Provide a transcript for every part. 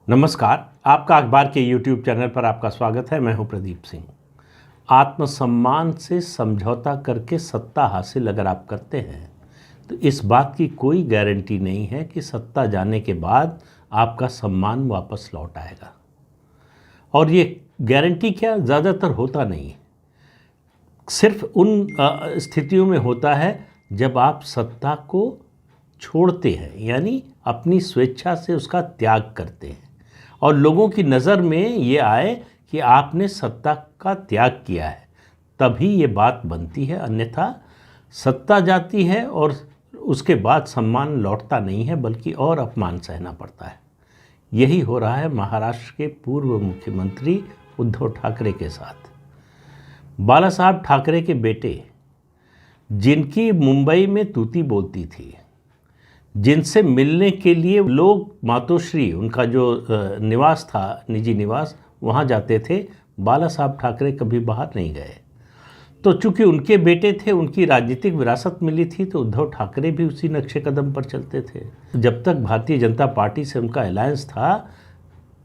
नमस्कार। आपका अखबार के YouTube चैनल पर आपका स्वागत है। मैं हूं प्रदीप सिंह। आत्मसम्मान से समझौता करके सत्ता हासिल अगर आप करते हैं तो इस बात की कोई गारंटी नहीं है कि सत्ता जाने के बाद आपका सम्मान वापस लौट आएगा। और ये गारंटी क्या ज़्यादातर होता नहीं है, सिर्फ उन स्थितियों में होता है जब आप सत्ता को छोड़ते हैं, यानी अपनी स्वेच्छा से उसका त्याग करते हैं और लोगों की नज़र में ये आए कि आपने सत्ता का त्याग किया है, तभी ये बात बनती है। अन्यथा सत्ता जाती है और उसके बाद सम्मान लौटता नहीं है, बल्कि और अपमान सहना पड़ता है। यही हो रहा है महाराष्ट्र के पूर्व मुख्यमंत्री उद्धव ठाकरे के साथ। बाला साहब ठाकरे के बेटे, जिनकी मुंबई में तूती बोलती थी, जिनसे मिलने के लिए लोग मातोश्री, उनका जो निवास था, निजी निवास, वहाँ जाते थे, बाला साहब ठाकरे कभी बाहर नहीं गए। तो चूंकि उनके बेटे थे, उनकी राजनीतिक विरासत मिली थी, तो उद्धव ठाकरे भी उसी नक्शे कदम पर चलते थे। जब तक भारतीय जनता पार्टी से उनका अलायंस था,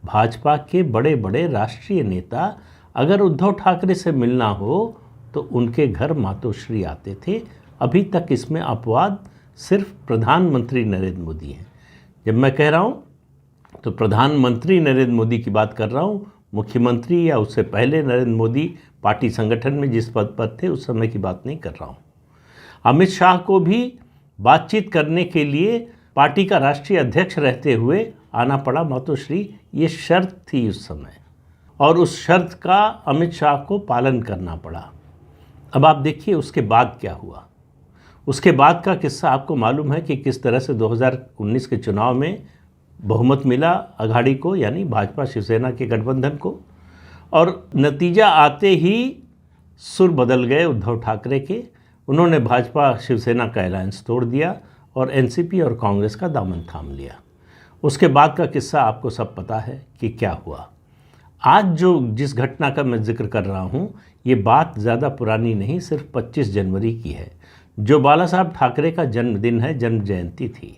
भाजपा के बड़े बड़े राष्ट्रीय नेता अगर उद्धव ठाकरे से मिलना हो तो उनके घर मातोश्री आते थे। अभी तक इसमें अपवाद सिर्फ प्रधानमंत्री नरेंद्र मोदी हैं। जब मैं कह रहा हूँ तो प्रधानमंत्री नरेंद्र मोदी की बात कर रहा हूँ, मुख्यमंत्री या उससे पहले नरेंद्र मोदी पार्टी संगठन में जिस पद पर थे उस समय की बात नहीं कर रहा हूँ। अमित शाह को भी बातचीत करने के लिए पार्टी का राष्ट्रीय अध्यक्ष रहते हुए आना पड़ा मातोश्री। ये शर्त थी उस समय और उस शर्त का अमित शाह को पालन करना पड़ा। अब आप देखिए उसके बाद क्या हुआ। उसके बाद का किस्सा आपको मालूम है कि किस तरह से 2019 के चुनाव में बहुमत मिला अघाड़ी को, यानी भाजपा शिवसेना के गठबंधन को, और नतीजा आते ही सुर बदल गए उद्धव ठाकरे के। उन्होंने भाजपा शिवसेना का अलायंस तोड़ दिया और एनसीपी और कांग्रेस का दामन थाम लिया। उसके बाद का किस्सा आपको सब पता है कि क्या हुआ। आज जिस घटना का मैं जिक्र कर रहा हूँ, ये बात ज़्यादा पुरानी नहीं, सिर्फ 25 जनवरी की है, जो बाला साहब ठाकरे का जन्मदिन है, जन्म जयंती थी।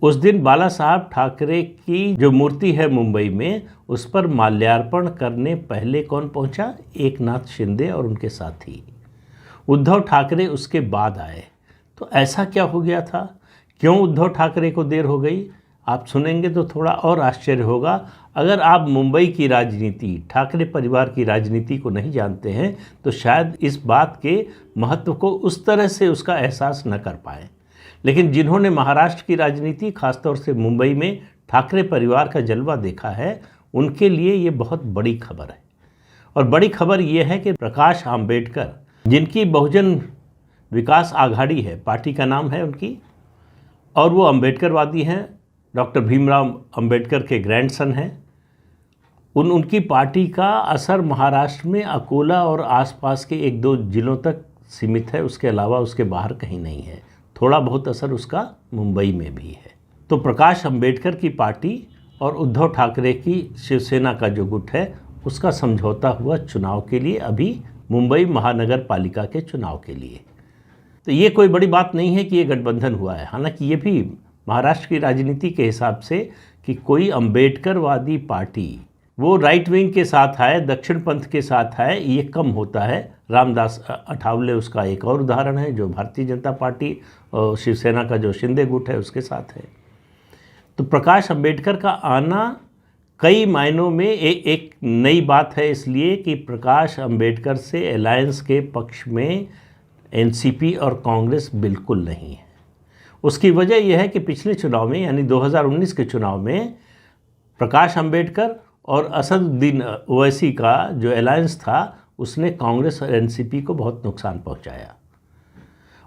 उस दिन बाला साहब ठाकरे की जो मूर्ति है मुंबई में, उस पर माल्यार्पण करने पहले कौन पहुंचा? एकनाथ शिंदे और उनके साथी। उद्धव ठाकरे उसके बाद आए। तो ऐसा क्या हो गया था? क्यों उद्धव ठाकरे को देर हो गई? आप सुनेंगे तो थोड़ा और आश्चर्य होगा। अगर आप मुंबई की राजनीति, ठाकरे परिवार की राजनीति को नहीं जानते हैं तो शायद इस बात के महत्व को उस तरह से उसका एहसास न कर पाएँ। लेकिन जिन्होंने महाराष्ट्र की राजनीति, खासतौर से मुंबई में ठाकरे परिवार का जलवा देखा है, उनके लिए ये बहुत बड़ी खबर है। और बड़ी खबर ये है कि प्रकाश आंबेडकर, जिनकी बहुजन विकास आघाड़ी है, पार्टी का नाम है उनकी, और वो अम्बेडकरवादी हैं, डॉक्टर भीमराव अंबेडकर के ग्रैंडसन हैं। उनकी पार्टी का असर महाराष्ट्र में अकोला और आसपास के 1-2 जिलों तक सीमित है, उसके अलावा उसके बाहर कहीं नहीं है। थोड़ा बहुत असर उसका मुंबई में भी है। तो प्रकाश अंबेडकर की पार्टी और उद्धव ठाकरे की शिवसेना का जो गुट है, उसका समझौता हुआ चुनाव के लिए, अभी मुंबई महानगर पालिका के चुनाव के लिए। तो ये कोई बड़ी बात नहीं है कि ये गठबंधन हुआ है। हालांकि ये भी महाराष्ट्र की राजनीति के हिसाब से कि कोई अंबेडकरवादी पार्टी वो राइट विंग के साथ आए, दक्षिण पंथ के साथ आए, ये कम होता है। रामदास अठावले उसका एक और उदाहरण है, जो भारतीय जनता पार्टी और शिवसेना का जो शिंदे गुट है उसके साथ है। तो प्रकाश अंबेडकर का आना कई मायनों में एक नई बात है, इसलिए कि प्रकाश अंबेडकर से अलायंस के पक्ष में एनसीपी और कांग्रेस बिल्कुल नहीं है। उसकी वजह यह है कि पिछले चुनाव में, यानी 2019 के चुनाव में, प्रकाश अंबेडकर और असदुद्दीन ओवैसी का जो अलायंस था, उसने कांग्रेस और एनसीपी को बहुत नुकसान पहुंचाया।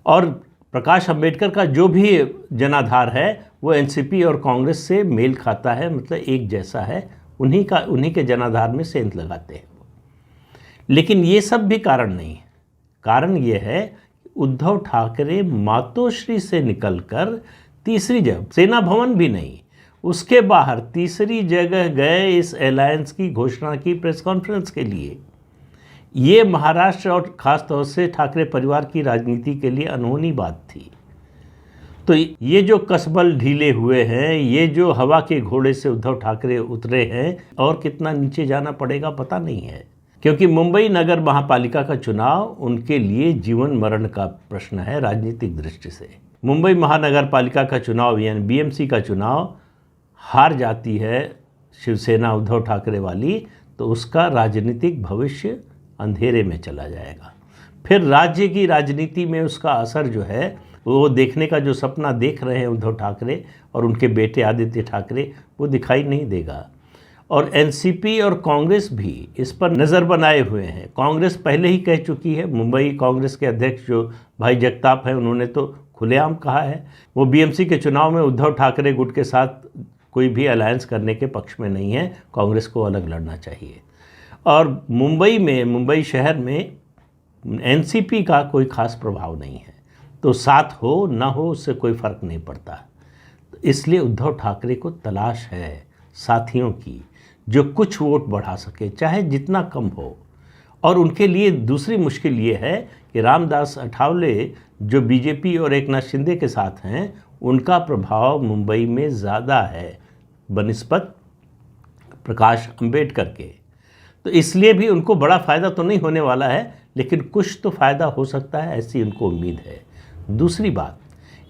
और प्रकाश अंबेडकर का जो भी जनाधार है वो एनसीपी और कांग्रेस से मेल खाता है, मतलब एक जैसा है, उन्हीं के जनाधार में सेंध लगाते हैं। लेकिन ये सब भी कारण नहीं है। कारण ये है उद्धव ठाकरे मातोश्री से निकलकर तीसरी जगह, सेना भवन भी नहीं, उसके बाहर तीसरी जगह गए इस अलायंस की घोषणा की प्रेस कॉन्फ्रेंस के लिए। ये महाराष्ट्र और ख़ास तौर से ठाकरे परिवार की राजनीति के लिए अनहोनी बात थी। तो ये जो कसबल ढीले हुए हैं, ये जो हवा के घोड़े से उद्धव ठाकरे उतरे हैं, और कितना नीचे जाना पड़ेगा पता नहीं है। क्योंकि मुंबई नगर महापालिका का चुनाव उनके लिए जीवन मरण का प्रश्न है राजनीतिक दृष्टि से। मुंबई महानगर पालिका का चुनाव यानी बीएमसी का चुनाव हार जाती है शिवसेना उद्धव ठाकरे वाली, तो उसका राजनीतिक भविष्य अंधेरे में चला जाएगा। फिर राज्य की राजनीति में उसका असर जो है, वो देखने का जो सपना देख रहे हैं उद्धव ठाकरे और उनके बेटे आदित्य ठाकरे, वो दिखाई नहीं देगा। और एनसीपी और कांग्रेस भी इस पर नज़र बनाए हुए हैं। कांग्रेस पहले ही कह चुकी है, मुंबई कांग्रेस के अध्यक्ष जो भाई जगताप हैं, उन्होंने तो खुलेआम कहा है वो बीएमसी के चुनाव में उद्धव ठाकरे गुट के साथ कोई भी अलायंस करने के पक्ष में नहीं है, कांग्रेस को अलग लड़ना चाहिए। और मुंबई शहर में एनसीपी का कोई खास प्रभाव नहीं है, तो साथ हो ना हो उससे कोई फ़र्क नहीं पड़ता। तो इसलिए उद्धव ठाकरे को तलाश है साथियों की जो कुछ वोट बढ़ा सके, चाहे जितना कम हो। और उनके लिए दूसरी मुश्किल ये है कि रामदास अठावले जो बीजेपी और एकनाथ शिंदे के साथ हैं, उनका प्रभाव मुंबई में ज़्यादा है बनिस्बत प्रकाश अंबेडकर के। तो इसलिए भी उनको बड़ा फ़ायदा तो नहीं होने वाला है, लेकिन कुछ तो फ़ायदा हो सकता है, ऐसी उनको उम्मीद है। दूसरी बात,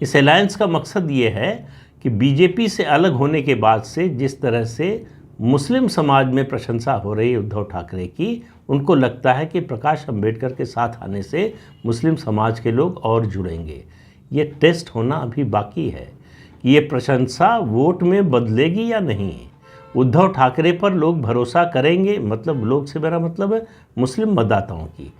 इस अलायंस का मकसद ये है कि बीजेपी से अलग होने के बाद से जिस तरह से मुस्लिम समाज में प्रशंसा हो रही है उद्धव ठाकरे की, उनको लगता है कि प्रकाश अंबेडकर के साथ आने से मुस्लिम समाज के लोग और जुड़ेंगे। ये टेस्ट होना अभी बाकी है कि ये प्रशंसा वोट में बदलेगी या नहीं। उद्धव ठाकरे पर लोग भरोसा करेंगे, मतलब लोग से मेरा मतलब है मुस्लिम मतदाताओं की,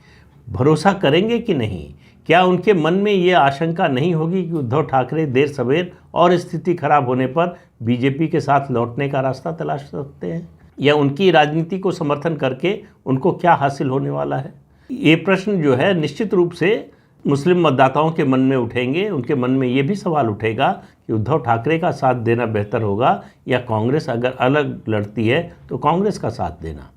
भरोसा करेंगे कि नहीं। क्या उनके मन में ये आशंका नहीं होगी कि उद्धव ठाकरे देर सवेर और स्थिति खराब होने पर बीजेपी के साथ लौटने का रास्ता तलाश सकते हैं, या उनकी राजनीति को समर्थन करके उनको क्या हासिल होने वाला है? ये प्रश्न जो है निश्चित रूप से मुस्लिम मतदाताओं के मन में उठेंगे। उनके मन में ये भी सवाल उठेगा कि उद्धव ठाकरे का साथ देना बेहतर होगा या कांग्रेस अगर अलग लड़ती है तो कांग्रेस का साथ देना।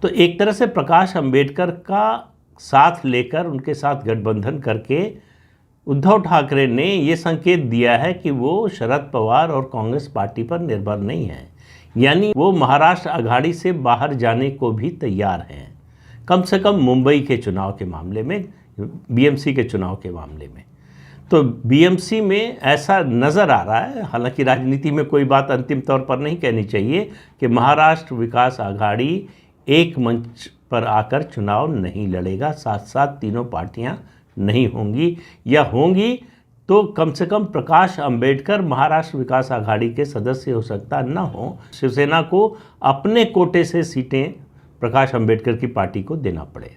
तो एक तरह से प्रकाश अंबेडकर का साथ लेकर उनके साथ गठबंधन करके उद्धव ठाकरे ने ये संकेत दिया है कि वो शरद पवार और कांग्रेस पार्टी पर निर्भर नहीं है, यानी वो महाराष्ट्र अघाड़ी से बाहर जाने को भी तैयार हैं, कम से कम मुंबई के चुनाव के मामले में, बीएमसी के चुनाव के मामले में। तो बीएमसी में ऐसा नज़र आ रहा है, हालांकि राजनीति में कोई बात अंतिम तौर पर नहीं कहनी चाहिए, कि महाराष्ट्र विकास आघाड़ी एक मंच पर आकर चुनाव नहीं लड़ेगा, साथ साथ तीनों पार्टियां नहीं होंगी, या होंगी तो कम से कम प्रकाश अंबेडकर महाराष्ट्र विकास आघाड़ी के सदस्य हो सकता न हो। शिवसेना को अपने कोटे से सीटें प्रकाश अंबेडकर की पार्टी को देना पड़े।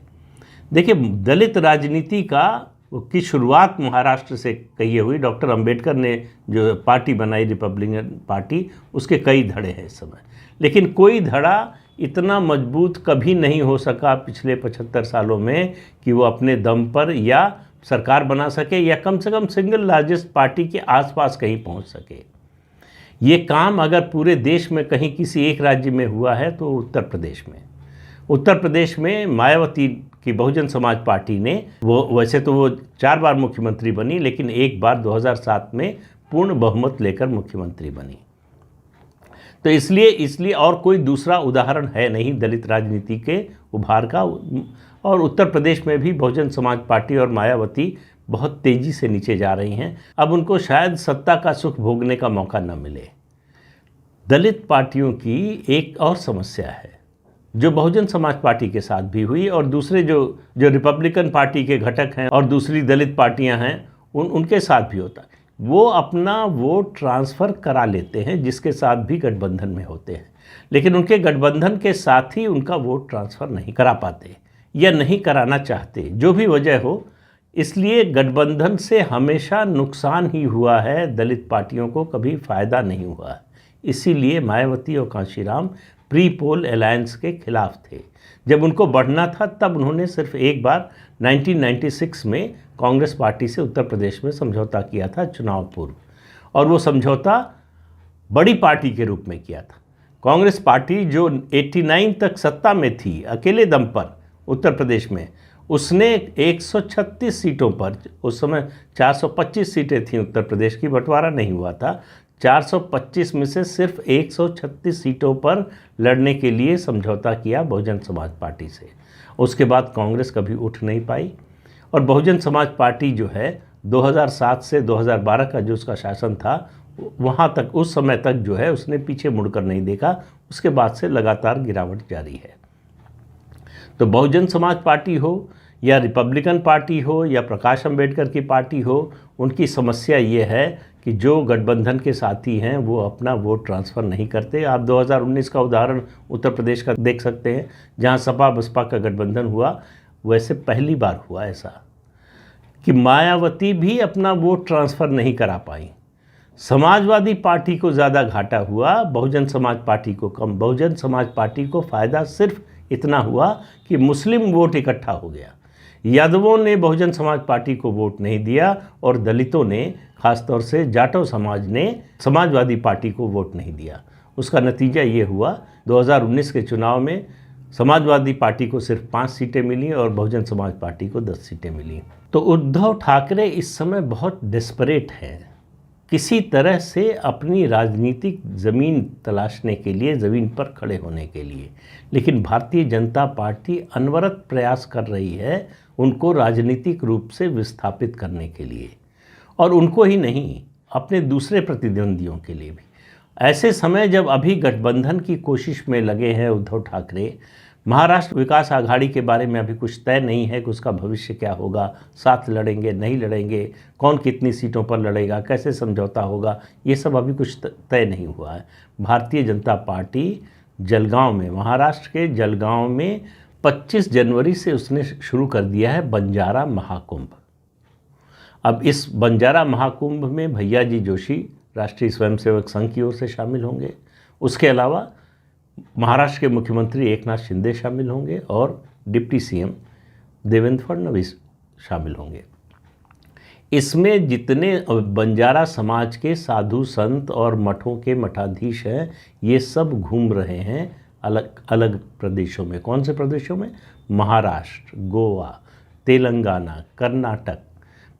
देखिए, दलित राजनीति की शुरुआत महाराष्ट्र से कही हुई। डॉक्टर अंबेडकर ने जो पार्टी बनाई रिपब्लिकन पार्टी, उसके कई धड़े हैं इस समय, लेकिन कोई धड़ा इतना मजबूत कभी नहीं हो सका पिछले 75 सालों में कि वो अपने दम पर या सरकार बना सके या कम से कम सिंगल लार्जेस्ट पार्टी के आसपास कहीं पहुंच सके। ये काम अगर पूरे देश में कहीं किसी एक राज्य में हुआ है तो उत्तर प्रदेश में मायावती की बहुजन समाज पार्टी ने, वो वैसे तो वो 4 बार मुख्यमंत्री बनी, लेकिन एक बार 2007 में पूर्ण बहुमत लेकर मुख्यमंत्री बनी। तो इसलिए और कोई दूसरा उदाहरण है नहीं दलित राजनीति के उभार का। और उत्तर प्रदेश में भी बहुजन समाज पार्टी और मायावती बहुत तेज़ी से नीचे जा रही हैं। अब उनको शायद सत्ता का सुख भोगने का मौका न मिले। दलित पार्टियों की एक और समस्या है जो बहुजन समाज पार्टी के साथ भी हुई और दूसरे जो रिपब्लिकन पार्टी के घटक हैं और दूसरी दलित पार्टियां हैं उनके साथ भी होता है। वो अपना वोट ट्रांसफ़र करा लेते हैं जिसके साथ भी गठबंधन में होते हैं, लेकिन उनके गठबंधन के साथ ही उनका वोट ट्रांसफ़र नहीं करा पाते या नहीं कराना चाहते, जो भी वजह हो। इसलिए गठबंधन से हमेशा नुकसान ही हुआ है, दलित पार्टियों को कभी फ़ायदा नहीं हुआ। इसीलिए मायावती और कांशीराम प्री पोल अलायंस के खिलाफ थे। जब उनको बढ़ना था तब उन्होंने सिर्फ एक बार 1996 में कांग्रेस पार्टी से उत्तर प्रदेश में समझौता किया था चुनाव पूर्व, और वो समझौता बड़ी पार्टी के रूप में किया था। कांग्रेस पार्टी जो 89 तक सत्ता में थी अकेले दम पर उत्तर प्रदेश में, उसने 136 सीटों पर, उस समय 425 सीटें थीं उत्तर प्रदेश की, बंटवारा नहीं हुआ था, 425 में से सिर्फ 136 सीटों पर लड़ने के लिए समझौता किया बहुजन समाज पार्टी से। उसके बाद कांग्रेस कभी उठ नहीं पाई और बहुजन समाज पार्टी जो है 2007 से 2012 का जो उसका शासन था वहाँ तक, उस समय तक जो है उसने पीछे मुड़कर नहीं देखा। उसके बाद से लगातार गिरावट जारी है। तो बहुजन समाज पार्टी हो या रिपब्लिकन पार्टी हो या प्रकाश अंबेडकर की पार्टी हो, उनकी समस्या ये है कि जो गठबंधन के साथी हैं वो अपना वोट ट्रांसफ़र नहीं करते। आप 2019 का उदाहरण उत्तर प्रदेश का देख सकते हैं, जहां सपा बसपा का गठबंधन हुआ। वैसे पहली बार हुआ ऐसा कि मायावती भी अपना वोट ट्रांसफ़र नहीं करा पाई। समाजवादी पार्टी को ज़्यादा घाटा हुआ, बहुजन समाज पार्टी को कम। बहुजन समाज पार्टी को फ़ायदा सिर्फ इतना हुआ कि मुस्लिम वोट इकट्ठा हो गया। यादवों ने बहुजन समाज पार्टी को वोट नहीं दिया और दलितों ने, खासतौर से जाटव समाज ने समाजवादी पार्टी को वोट नहीं दिया। उसका नतीजा ये हुआ 2019 के चुनाव में समाजवादी पार्टी को सिर्फ 5 सीटें मिली और बहुजन समाज पार्टी को 10 सीटें मिली। तो उद्धव ठाकरे इस समय बहुत डेस्परेट हैं, किसी तरह से अपनी राजनीतिक ज़मीन तलाशने के लिए, ज़मीन पर खड़े होने के लिए। लेकिन भारतीय जनता पार्टी अनवरत प्रयास कर रही है उनको राजनीतिक रूप से विस्थापित करने के लिए, और उनको ही नहीं, अपने दूसरे प्रतिद्वंदियों के लिए भी। ऐसे समय जब अभी गठबंधन की कोशिश में लगे हैं उद्धव ठाकरे, महाराष्ट्र विकास आघाड़ी के बारे में अभी कुछ तय नहीं है कि उसका भविष्य क्या होगा, साथ लड़ेंगे नहीं लड़ेंगे, कौन कितनी सीटों पर लड़ेगा, कैसे समझौता होगा, ये सब अभी कुछ तय नहीं हुआ है। भारतीय जनता पार्टी जलगांव में, महाराष्ट्र के जलगांव में 25 जनवरी से उसने शुरू कर दिया है बंजारा महाकुंभ। अब इस बंजारा महाकुंभ में भैया जी जोशी राष्ट्रीय स्वयंसेवक संघ की ओर से शामिल होंगे। उसके अलावा महाराष्ट्र के मुख्यमंत्री एकनाथ शिंदे शामिल होंगे और डिप्टी सीएम देवेंद्र फडणवीस शामिल होंगे। इसमें जितने बंजारा समाज के साधु संत और मठों के मठाधीश हैं, ये सब घूम रहे हैं अलग अलग प्रदेशों में। कौन से प्रदेशों में? महाराष्ट्र, गोवा, तेलंगाना, कर्नाटक,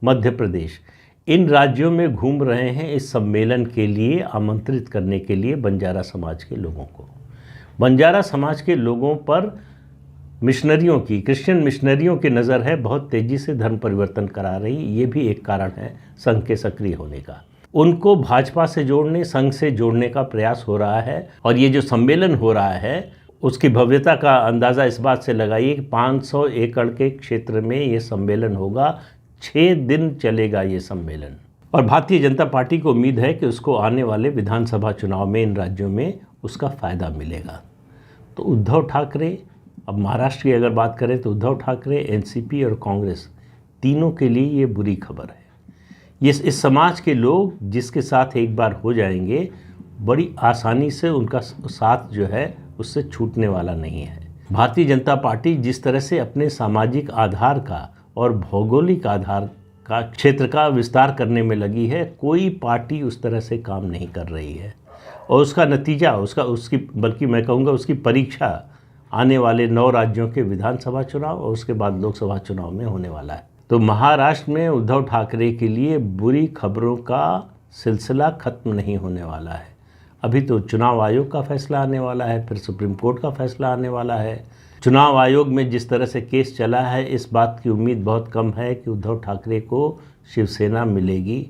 मध्य प्रदेश, इन राज्यों में घूम रहे हैं इस सम्मेलन के लिए, आमंत्रित करने के लिए बंजारा समाज के लोगों को। बंजारा समाज के लोगों पर मिशनरियों की, क्रिश्चियन मिशनरियों की नज़र है, बहुत तेज़ी से धर्म परिवर्तन करा रही। ये भी एक कारण है संघ के सक्रिय होने का। उनको भाजपा से जोड़ने, संघ से जोड़ने का प्रयास हो रहा है। और ये जो सम्मेलन हो रहा है उसकी भव्यता का अंदाज़ा इस बात से लगाइए कि 500 एकड़ के क्षेत्र में ये सम्मेलन होगा। 6 दिन चलेगा ये सम्मेलन। और भारतीय जनता पार्टी को उम्मीद है कि उसको आने वाले विधानसभा चुनाव में इन राज्यों में उसका फ़ायदा मिलेगा। तो उद्धव ठाकरे, अब महाराष्ट्र की अगर बात करें तो उद्धव ठाकरे, एनसीपी और कांग्रेस, तीनों के लिए ये बुरी खबर है। ये इस समाज के लोग जिसके साथ एक बार हो जाएंगे, बड़ी आसानी से उनका साथ जो है उससे छूटने वाला नहीं है। भारतीय जनता पार्टी जिस तरह से अपने सामाजिक आधार का और भौगोलिक आधार का क्षेत्र का विस्तार करने में लगी है, कोई पार्टी उस तरह से काम नहीं कर रही है। और उसका नतीजा, उसकी बल्कि मैं कहूँगा उसकी परीक्षा आने वाले 9 राज्यों के विधानसभा चुनाव और उसके बाद लोकसभा चुनाव में होने वाला है। तो महाराष्ट्र में उद्धव ठाकरे के लिए बुरी खबरों का सिलसिला खत्म नहीं होने वाला है। अभी तो चुनाव आयोग का फैसला आने वाला है, फिर सुप्रीम कोर्ट का फैसला आने वाला है। चुनाव आयोग में जिस तरह से केस चला है, इस बात की उम्मीद बहुत कम है कि उद्धव ठाकरे को शिवसेना मिलेगी।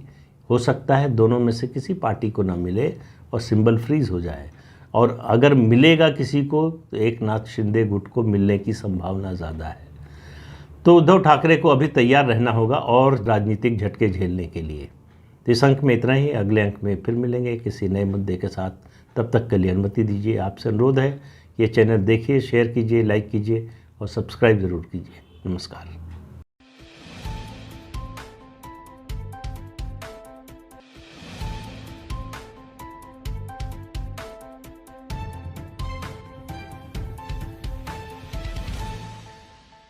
हो सकता है दोनों में से किसी पार्टी को ना मिले और सिंबल फ्रीज हो जाए। और अगर मिलेगा किसी को तो एकनाथ शिंदे गुट को मिलने की संभावना ज़्यादा है। तो उद्धव ठाकरे को अभी तैयार रहना होगा और राजनीतिक झटके झेलने के लिए। तो इस अंक में इतना ही। अगले अंक में फिर मिलेंगे किसी नए मुद्दे के साथ। तब तक के लिए अनुमति दीजिए। आपसे अनुरोध है, ये चैनल देखिए, शेयर कीजिए, लाइक कीजिए और सब्सक्राइब ज़रूर कीजिए। नमस्कार।